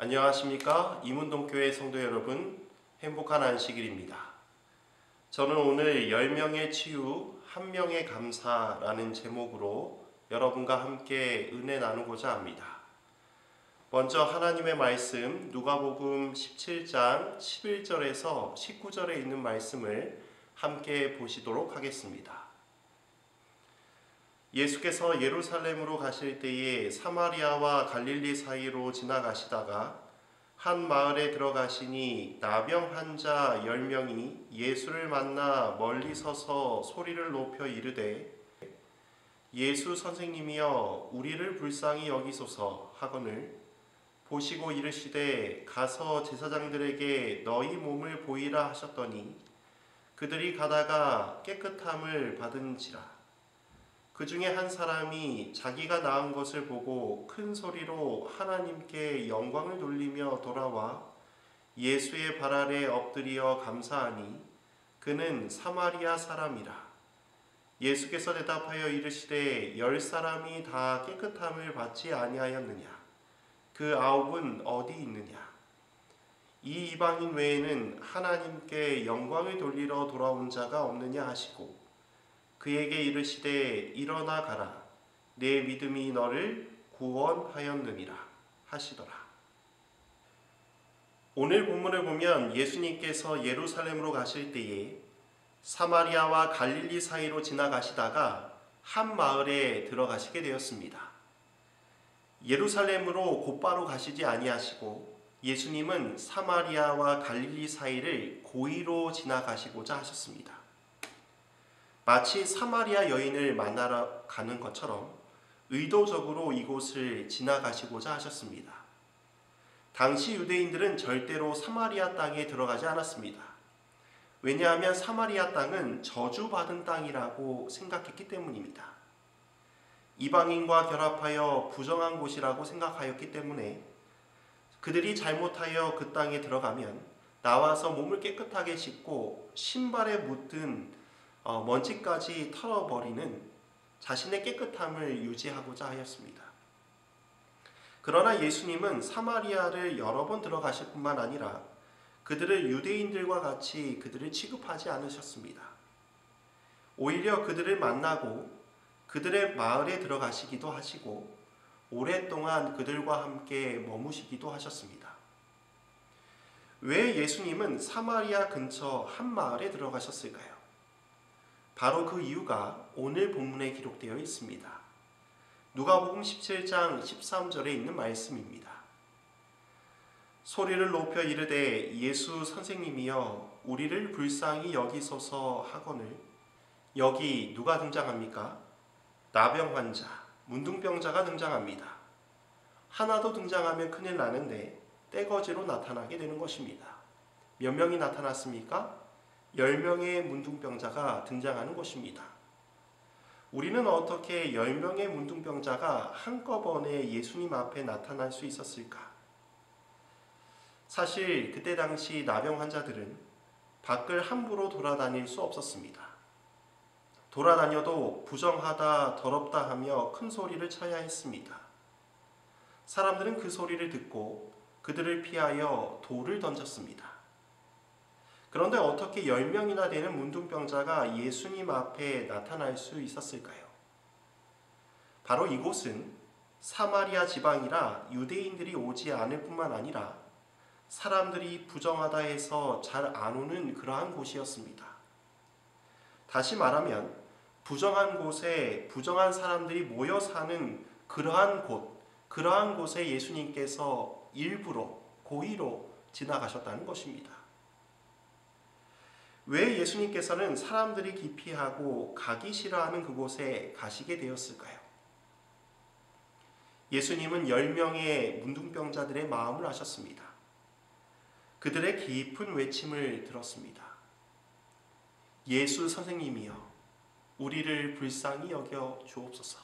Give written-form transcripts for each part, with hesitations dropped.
안녕하십니까? 이문동교회 성도 여러분, 행복한 안식일입니다. 저는 오늘 10명의 치유, 1명의 감사라는 제목으로 여러분과 함께 은혜 나누고자 합니다. 먼저 하나님의 말씀 누가복음 17장 11절에서 19절에 있는 말씀을 함께 보시도록 하겠습니다. 예수께서 예루살렘으로 가실 때에 사마리아와 갈릴리 사이로 지나가시다가 한 마을에 들어가시니 나병 환자 10명이 예수를 만나 멀리 서서 소리를 높여 이르되 예수 선생님이여 우리를 불쌍히 여기소서 하거늘 보시고 이르시되 가서 제사장들에게 너희 몸을 보이라 하셨더니 그들이 가다가 깨끗함을 받은지라. 그 중에 한 사람이 자기가 나은 것을 보고 큰 소리로 하나님께 영광을 돌리며 돌아와 예수의 발 아래 엎드려 감사하니 그는 사마리아 사람이라. 예수께서 대답하여 이르시되 10사람이 다 깨끗함을 받지 아니하였느냐? 그 9은 어디 있느냐? 이 이방인 외에는 하나님께 영광을 돌리러 돌아온 자가 없느냐 하시고 그에게 이르시되 일어나 가라 내 믿음이 너를 구원하였느니라 하시더라. 오늘 본문을 보면 예수님께서 예루살렘으로 가실 때에 사마리아와 갈릴리 사이로 지나가시다가 한 마을에 들어가시게 되었습니다. 예루살렘으로 곧바로 가시지 아니하시고 예수님은 사마리아와 갈릴리 사이를 고의로 지나가시고자 하셨습니다. 마치 사마리아 여인을 만나러 가는 것처럼 의도적으로 이곳을 지나가시고자 하셨습니다. 당시 유대인들은 절대로 사마리아 땅에 들어가지 않았습니다. 왜냐하면 사마리아 땅은 저주받은 땅이라고 생각했기 때문입니다. 이방인과 결합하여 부정한 곳이라고 생각하였기 때문에 그들이 잘못하여 그 땅에 들어가면 나와서 몸을 깨끗하게 씻고 신발에 묻은 먼지까지 털어버리는 자신의 깨끗함을 유지하고자 하였습니다. 그러나 예수님은 사마리아를 여러 번 들어가실 뿐만 아니라 그들을 유대인들과 같이 그들을 취급하지 않으셨습니다. 오히려 그들을 만나고 그들의 마을에 들어가시기도 하시고 오랫동안 그들과 함께 머무시기도 하셨습니다. 왜 예수님은 사마리아 근처 한 마을에 들어가셨을까요? 바로 그 이유가 오늘 본문에 기록되어 있습니다. 누가복음 17장 13절에 있는 말씀입니다. 소리를 높여 이르되 예수 선생님이여 우리를 불쌍히 여기소서 하거늘 여기 누가 등장합니까? 나병 환자, 문둥병자가 등장합니다. 하나도 등장하면 큰일 나는데 떼거지로 나타나게 되는 것입니다. 몇 명이 나타났습니까? 10명의 문둥병자가 등장하는 것입니다. 우리는 어떻게 10명의 문둥병자가 한꺼번에 예수님 앞에 나타날 수 있었을까? 사실 그때 당시 나병 환자들은 밖을 함부로 돌아다닐 수 없었습니다. 돌아다녀도 부정하다, 더럽다 하며 큰 소리를 쳐야 했습니다. 사람들은 그 소리를 듣고 그들을 피하여 돌을 던졌습니다. 그런데 어떻게 10명이나 되는 문둥병자가 예수님 앞에 나타날 수 있었을까요? 바로 이곳은 사마리아 지방이라 유대인들이 오지 않을 뿐만 아니라 사람들이 부정하다 해서 잘 안 오는 그러한 곳이었습니다. 다시 말하면 부정한 곳에 부정한 사람들이 모여 사는 그러한 곳에 예수님께서 일부러 고의로 지나가셨다는 것입니다. 왜 예수님께서는 사람들이 기피하고 가기 싫어하는 그곳에 가시게 되었을까요? 예수님은 10명의 문둥병자들의 마음을 아셨습니다. 그들의 깊은 외침을 들었습니다. 예수 선생님이여 우리를 불쌍히 여겨 주옵소서.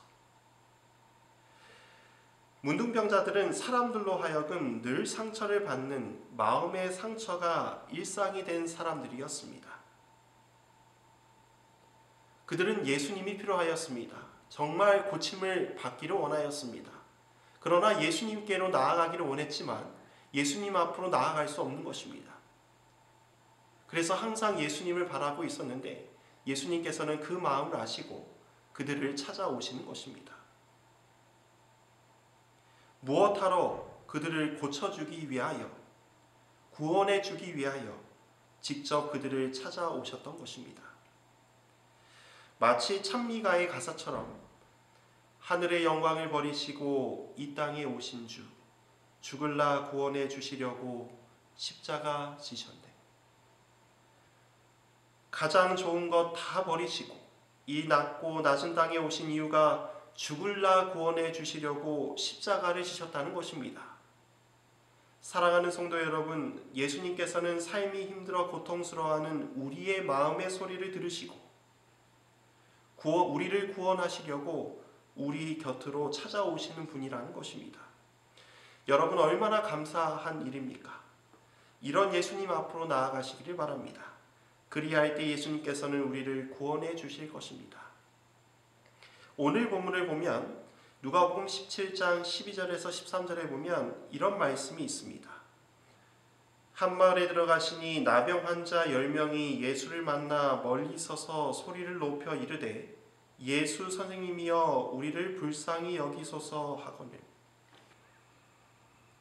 문둥병자들은 사람들로 하여금 늘 상처를 받는 마음의 상처가 일상이 된 사람들이었습니다. 그들은 예수님이 필요하였습니다. 정말 고침을 받기를 원하였습니다. 그러나 예수님께로 나아가기를 원했지만 예수님 앞으로 나아갈 수 없는 것입니다. 그래서 항상 예수님을 바라고 있었는데 예수님께서는 그 마음을 아시고 그들을 찾아오시는 것입니다. 무엇하러 그들을 고쳐주기 위하여, 구원해주기 위하여 직접 그들을 찾아오셨던 것입니다. 마치 찬미가의 가사처럼 하늘의 영광을 버리시고 이 땅에 오신 주, 죽을라 구원해 주시려고 십자가 지셨네. 가장 좋은 것 다 버리시고 이 낮고 낮은 땅에 오신 이유가 죽을라 구원해 주시려고 십자가를 지셨다는 것입니다. 사랑하는 성도 여러분, 예수님께서는 삶이 힘들어 고통스러워하는 우리의 마음의 소리를 들으시고 우리를 구원하시려고 우리 곁으로 찾아오시는 분이라는 것입니다. 여러분 얼마나 감사한 일입니까? 이런 예수님 앞으로 나아가시기를 바랍니다. 그리할 때 예수님께서는 우리를 구원해 주실 것입니다. 오늘 본문을 보면 누가복음 17장 12절에서 13절에 보면 이런 말씀이 있습니다. 한 마을에 들어가시니 나병 환자 10명이 예수를 만나 멀리 서서 소리를 높여 이르되 예수 선생님이여 우리를 불쌍히 여기소서 하거늘.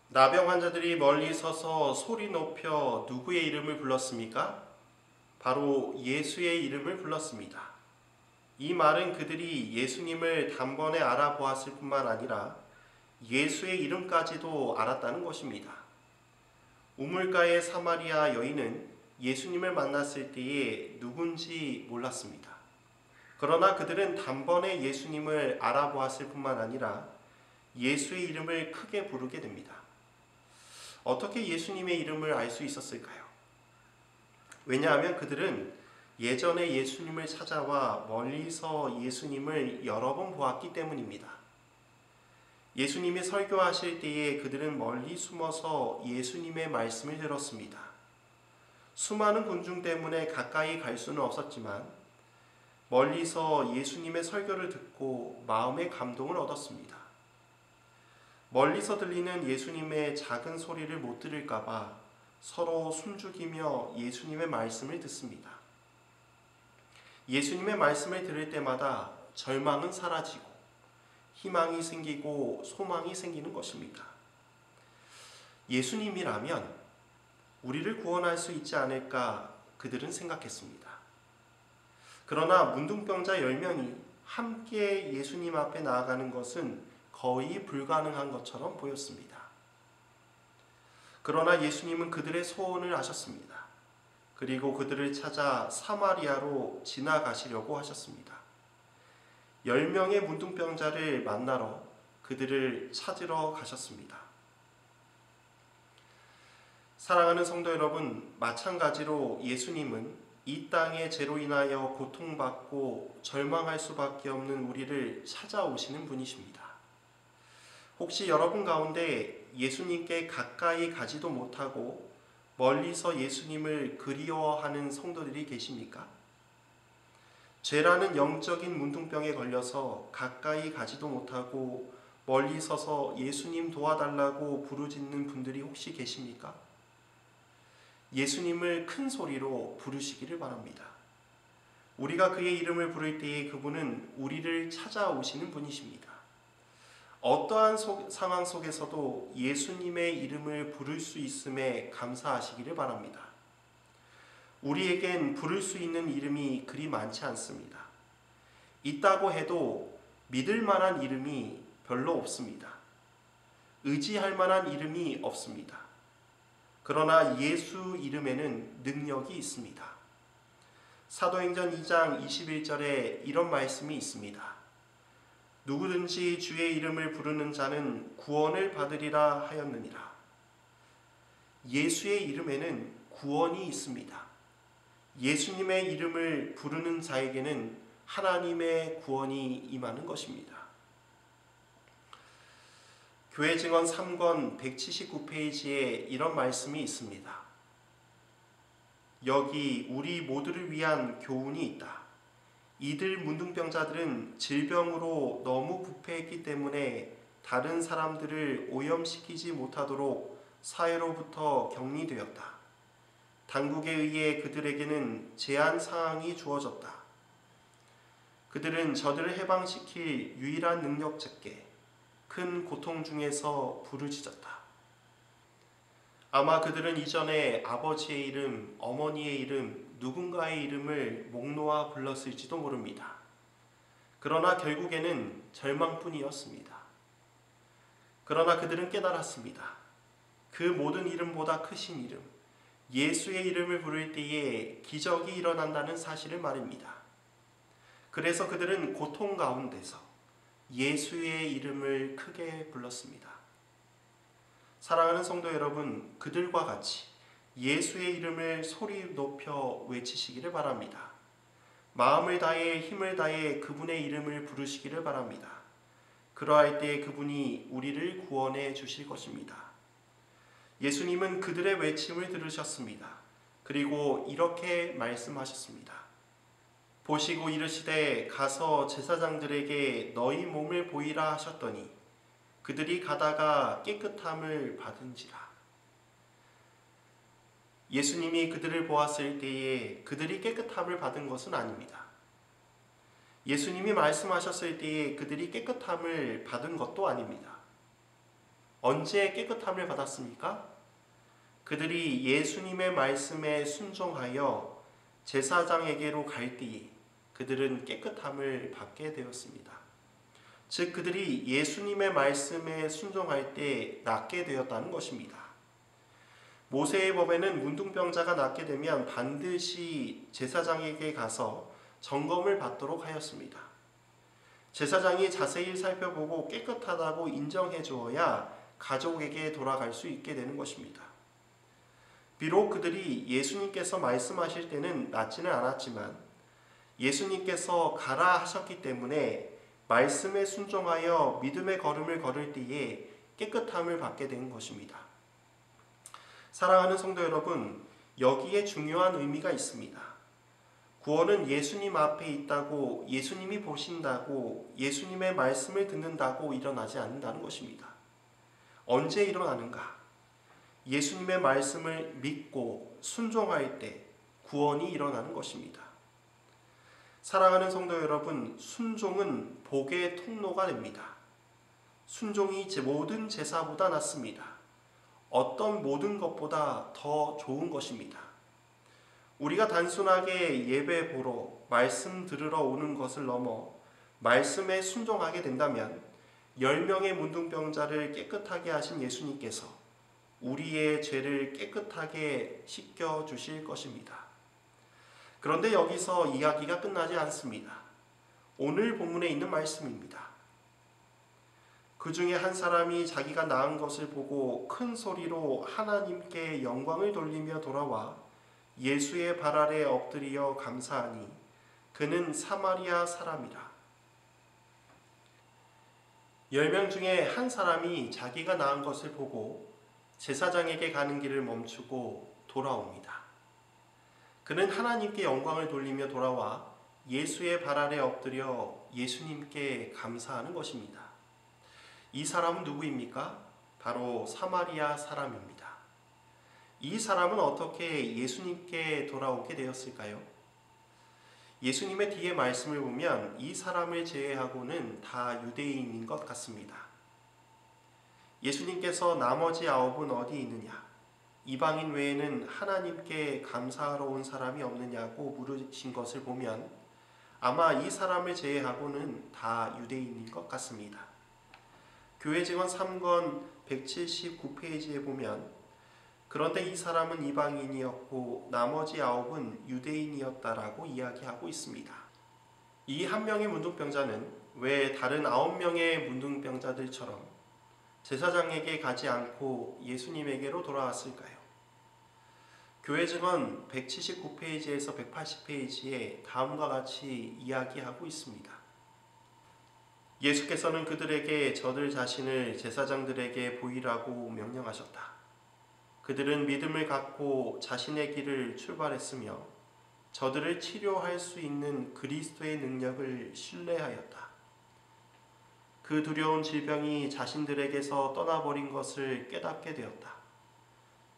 나병 환자들이 멀리 서서 소리 높여 누구의 이름을 불렀습니까? 바로 예수의 이름을 불렀습니다. 이 말은 그들이 예수님을 단번에 알아보았을 뿐만 아니라 예수의 이름까지도 알았다는 것입니다. 우물가의 사마리아 여인은 예수님을 만났을 때에 누군지 몰랐습니다. 그러나 그들은 단번에 예수님을 알아보았을 뿐만 아니라 예수의 이름을 크게 부르게 됩니다. 어떻게 예수님의 이름을 알 수 있었을까요? 왜냐하면 그들은 예전에 예수님을 찾아와 멀리서 예수님을 여러 번 보았기 때문입니다. 예수님이 설교하실 때에 그들은 멀리 숨어서 예수님의 말씀을 들었습니다. 수많은 군중 때문에 가까이 갈 수는 없었지만 멀리서 예수님의 설교를 듣고 마음의 감동을 얻었습니다. 멀리서 들리는 예수님의 작은 소리를 못 들을까 봐 서로 숨죽이며 예수님의 말씀을 듣습니다. 예수님의 말씀을 들을 때마다 절망은 사라지고 희망이 생기고 소망이 생기는 것입니다. 예수님이라면 우리를 구원할 수 있지 않을까 그들은 생각했습니다. 그러나 문둥병자 10명이 함께 예수님 앞에 나아가는 것은 거의 불가능한 것처럼 보였습니다. 그러나 예수님은 그들의 소원을 아셨습니다. 그리고 그들을 찾아 사마리아로 지나가시려고 하셨습니다. 10명의 문둥병자를 만나러 그들을 찾으러 가셨습니다. 사랑하는 성도 여러분, 마찬가지로 예수님은 이 땅의 죄로 인하여 고통받고 절망할 수밖에 없는 우리를 찾아오시는 분이십니다. 혹시 여러분 가운데 예수님께 가까이 가지도 못하고 멀리서 예수님을 그리워하는 성도들이 계십니까? 죄라는 영적인 문둥병에 걸려서 가까이 가지도 못하고 멀리 서서 예수님 도와달라고 부르짖는 분들이 혹시 계십니까? 예수님을 큰 소리로 부르시기를 바랍니다. 우리가 그의 이름을 부를 때에 그분은 우리를 찾아오시는 분이십니다. 어떠한 상황 속에서도 예수님의 이름을 부를 수 있음에 감사하시기를 바랍니다. 우리에겐 부를 수 있는 이름이 그리 많지 않습니다. 있다고 해도 믿을 만한 이름이 별로 없습니다. 의지할 만한 이름이 없습니다. 그러나 예수 이름에는 능력이 있습니다. 사도행전 2장 21절에 이런 말씀이 있습니다. 누구든지 주의 이름을 부르는 자는 구원을 받으리라 하였느니라. 예수의 이름에는 구원이 있습니다. 예수님의 이름을 부르는 자에게는 하나님의 구원이 임하는 것입니다. 교회 증언 3권 179페이지에 이런 말씀이 있습니다. 여기 우리 모두를 위한 교훈이 있다. 이들 문둥병자들은 질병으로 너무 부패했기 때문에 다른 사람들을 오염시키지 못하도록 사회로부터 격리되었다. 당국에 의해 그들에게는 제한 사항이 주어졌다. 그들은 저들을 해방시킬 유일한 능력자께 큰 고통 중에서 부르짖었다. 아마 그들은 이전에 아버지의 이름, 어머니의 이름, 누군가의 이름을 목 놓아 불렀을지도 모릅니다. 그러나 결국에는 절망뿐이었습니다. 그러나 그들은 깨달았습니다. 그 모든 이름보다 크신 이름, 예수의 이름을 부를 때에 기적이 일어난다는 사실을 말입니다. 그래서 그들은 고통 가운데서 예수의 이름을 크게 불렀습니다. 사랑하는 성도 여러분, 그들과 같이 예수의 이름을 소리 높여 외치시기를 바랍니다. 마음을 다해 힘을 다해 그분의 이름을 부르시기를 바랍니다. 그러할 때 그분이 우리를 구원해 주실 것입니다. 예수님은 그들의 외침을 들으셨습니다. 그리고 이렇게 말씀하셨습니다. 보시고 이르시되 가서 제사장들에게 너희 몸을 보이라 하셨더니 그들이 가다가 깨끗함을 받은지라. 예수님이 그들을 보았을 때에 그들이 깨끗함을 받은 것은 아닙니다. 예수님이 말씀하셨을 때에 그들이 깨끗함을 받은 것도 아닙니다. 언제 깨끗함을 받았습니까? 그들이 예수님의 말씀에 순종하여 제사장에게로 갈 때에 그들은 깨끗함을 받게 되었습니다. 즉 그들이 예수님의 말씀에 순종할 때 낫게 되었다는 것입니다. 모세의 법에는 문둥병자가 낫게 되면 반드시 제사장에게 가서 점검을 받도록 하였습니다. 제사장이 자세히 살펴보고 깨끗하다고 인정해 주어야 가족에게 돌아갈 수 있게 되는 것입니다. 비록 그들이 예수님께서 말씀하실 때는 낫지는 않았지만 예수님께서 가라 하셨기 때문에 말씀에 순종하여 믿음의 걸음을 걸을 때에 깨끗함을 받게 된 것입니다. 사랑하는 성도 여러분, 여기에 중요한 의미가 있습니다. 구원은 예수님 앞에 있다고, 예수님이 보신다고, 예수님의 말씀을 듣는다고 일어나지 않는다는 것입니다. 언제 일어나는가? 예수님의 말씀을 믿고 순종할 때 구원이 일어나는 것입니다. 사랑하는 성도 여러분, 순종은 복의 통로가 됩니다. 순종이 모든 제사보다 낫습니다. 어떤 모든 것보다 더 좋은 것입니다. 우리가 단순하게 예배 보러, 말씀 들으러 오는 것을 넘어 말씀에 순종하게 된다면 10명의 문둥병자를 깨끗하게 하신 예수님께서 우리의 죄를 깨끗하게 씻겨 주실 것입니다. 그런데 여기서 이야기가 끝나지 않습니다. 오늘 본문에 있는 말씀입니다. 그 중에 한 사람이 자기가 낳은 것을 보고 큰 소리로 하나님께 영광을 돌리며 돌아와 예수의 발 아래 엎드려 감사하니 그는 사마리아 사람이라. 10명 중에 한 사람이 자기가 낳은 것을 보고 제사장에게 가는 길을 멈추고 돌아옵니다. 그는 하나님께 영광을 돌리며 돌아와 예수의 발 아래 엎드려 예수님께 감사하는 것입니다. 이 사람은 누구입니까? 바로 사마리아 사람입니다. 이 사람은 어떻게 예수님께 돌아오게 되었을까요? 예수님의 뒤에 말씀을 보면 이 사람을 제외하고는 다 유대인인 것 같습니다. 예수님께서 나머지 9은 어디 있느냐? 이방인 외에는 하나님께 감사하러 온 사람이 없느냐고 물으신 것을 보면 아마 이 사람을 제외하고는 다 유대인인 것 같습니다. 교회 증언 3권 179페이지에 보면 그런데 이 사람은 이방인이었고 나머지 9은 유대인이었다라고 이야기하고 있습니다. 이 한 명의 문둥병자는 왜 다른 9명의 문둥병자들처럼 제사장에게 가지 않고 예수님에게로 돌아왔을까요? 교회 증언 179페이지에서 180페이지에 다음과 같이 이야기하고 있습니다. 예수께서는 그들에게 저들 자신을 제사장들에게 보이라고 명령하셨다. 그들은 믿음을 갖고 자신의 길을 출발했으며 저들을 치료할 수 있는 그리스도의 능력을 신뢰하였다. 그 두려운 질병이 자신들에게서 떠나버린 것을 깨닫게 되었다.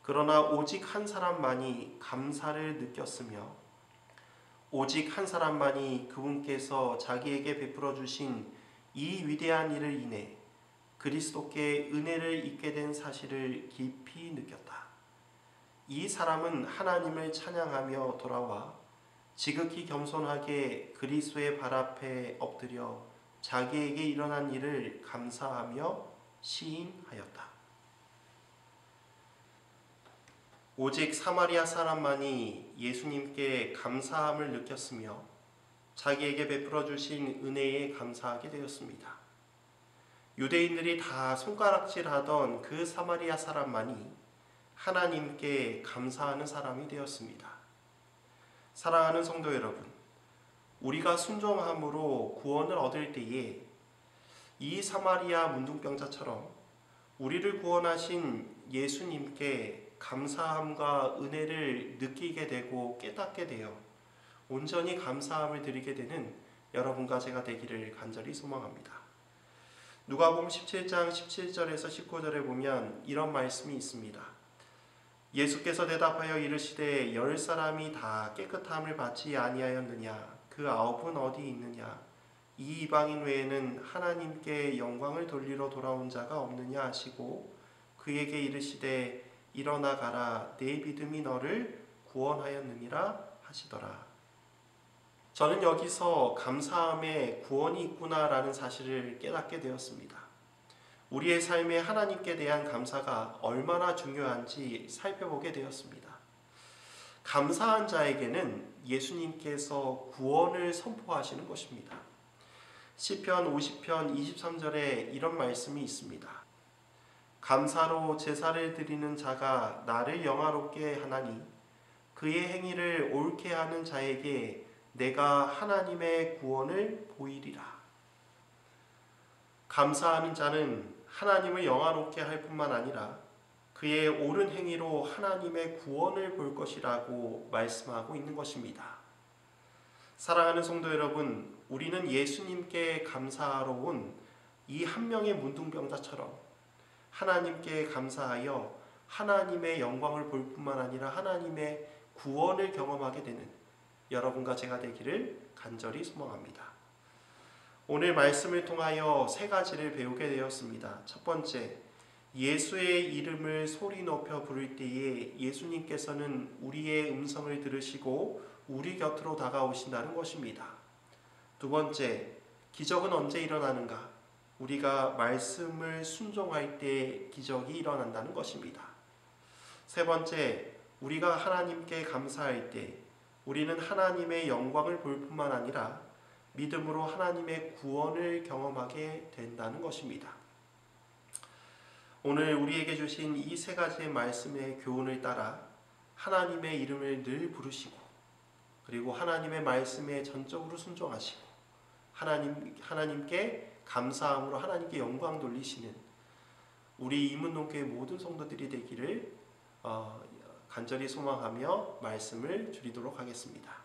그러나 오직 한 사람만이 감사를 느꼈으며 오직 한 사람만이 그분께서 자기에게 베풀어 주신 이 위대한 일을 인해 그리스도께 은혜를 입게 된 사실을 깊이 느꼈다. 이 사람은 하나님을 찬양하며 돌아와 지극히 겸손하게 그리스도의 발 앞에 엎드려 자기에게 일어난 일을 감사하며 시인하였다. 오직 사마리아 사람만이 예수님께 감사함을 느꼈으며 자기에게 베풀어 주신 은혜에 감사하게 되었습니다. 유대인들이 다 손가락질하던 그 사마리아 사람만이 하나님께 감사하는 사람이 되었습니다. 사랑하는 성도 여러분, 우리가 순종함으로 구원을 얻을 때에 이 사마리아 문둥병자처럼 우리를 구원하신 예수님께 감사함과 은혜를 느끼게 되고 깨닫게 되어 온전히 감사함을 드리게 되는 여러분과 제가 되기를 간절히 소망합니다. 누가복음 17장 17절에서 19절에 보면 이런 말씀이 있습니다. 예수께서 대답하여 이르시되 10사람이 다 깨끗함을 받지 아니하였느냐? 그 9은 어디 있느냐? 이 이방인 외에는 하나님께 영광을 돌리러 돌아온 자가 없느냐 하시고 그에게 이르시되 일어나 가라, 내 믿음이 너를 구원하였느니라 하시더라. 저는 여기서 감사함에 구원이 있구나라는 사실을 깨닫게 되었습니다. 우리의 삶에 하나님께 대한 감사가 얼마나 중요한지 살펴보게 되었습니다. 감사한 자에게는 예수님께서 구원을 선포하시는 것입니다. 시편 50편 23절에 이런 말씀이 있습니다. 감사로 제사를 드리는 자가 나를 영화롭게 하나니 그의 행위를 옳게 하는 자에게 내가 하나님의 구원을 보이리라. 감사하는 자는 하나님을 영화롭게 할 뿐만 아니라 그의 옳은 행위로 하나님의 구원을 볼 것이라고 말씀하고 있는 것입니다. 사랑하는 성도 여러분, 우리는 예수님께 감사하러 온 이 한 명의 문둥병자처럼 하나님께 감사하여 하나님의 영광을 볼 뿐만 아니라 하나님의 구원을 경험하게 되는 여러분과 제가 되기를 간절히 소망합니다. 오늘 말씀을 통하여 3가지를 배우게 되었습니다. 첫 번째, 예수의 이름을 소리 높여 부를 때에 예수님께서는 우리의 음성을 들으시고 우리 곁으로 다가오신다는 것입니다. 두 번째, 기적은 언제 일어나는가? 우리가 말씀을 순종할 때 기적이 일어난다는 것입니다. 세 번째, 우리가 하나님께 감사할 때 우리는 하나님의 영광을 볼 뿐만 아니라 믿음으로 하나님의 구원을 경험하게 된다는 것입니다. 오늘 우리에게 주신 이 세 가지의 말씀의 교훈을 따라 하나님의 이름을 늘 부르시고, 그리고 하나님의 말씀에 전적으로 순종하시고 하나님께 감사함으로 하나님께 영광 돌리시는 우리 이문동교회 모든 성도들이 되기를 간절히 소망하며 말씀을 드리도록 하겠습니다.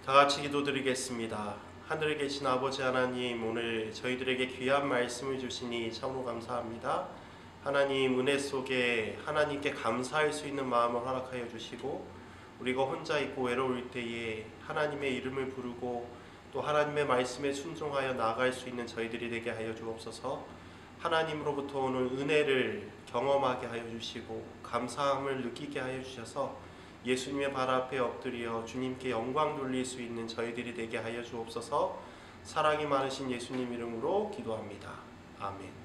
다 같이 기도드리겠습니다. 하늘에 계신 아버지 하나님, 오늘 저희들에게 귀한 말씀을 주시니 참으로 감사합니다. 하나님, 은혜 속에 하나님께 감사할 수 있는 마음을 허락하여 주시고, 우리가 혼자 있고 외로울 때에 하나님의 이름을 부르고 또 하나님의 말씀에 순종하여 나아갈 수 있는 저희들이 되게 하여 주옵소서. 하나님으로부터 오는 은혜를 경험하게 하여 주시고 감사함을 느끼게 하여 주셔서 예수님의 발 앞에 엎드려 주님께 영광 돌릴 수 있는 저희들이 되게 하여 주옵소서. 사랑이 많으신 예수님 이름으로 기도합니다. 아멘.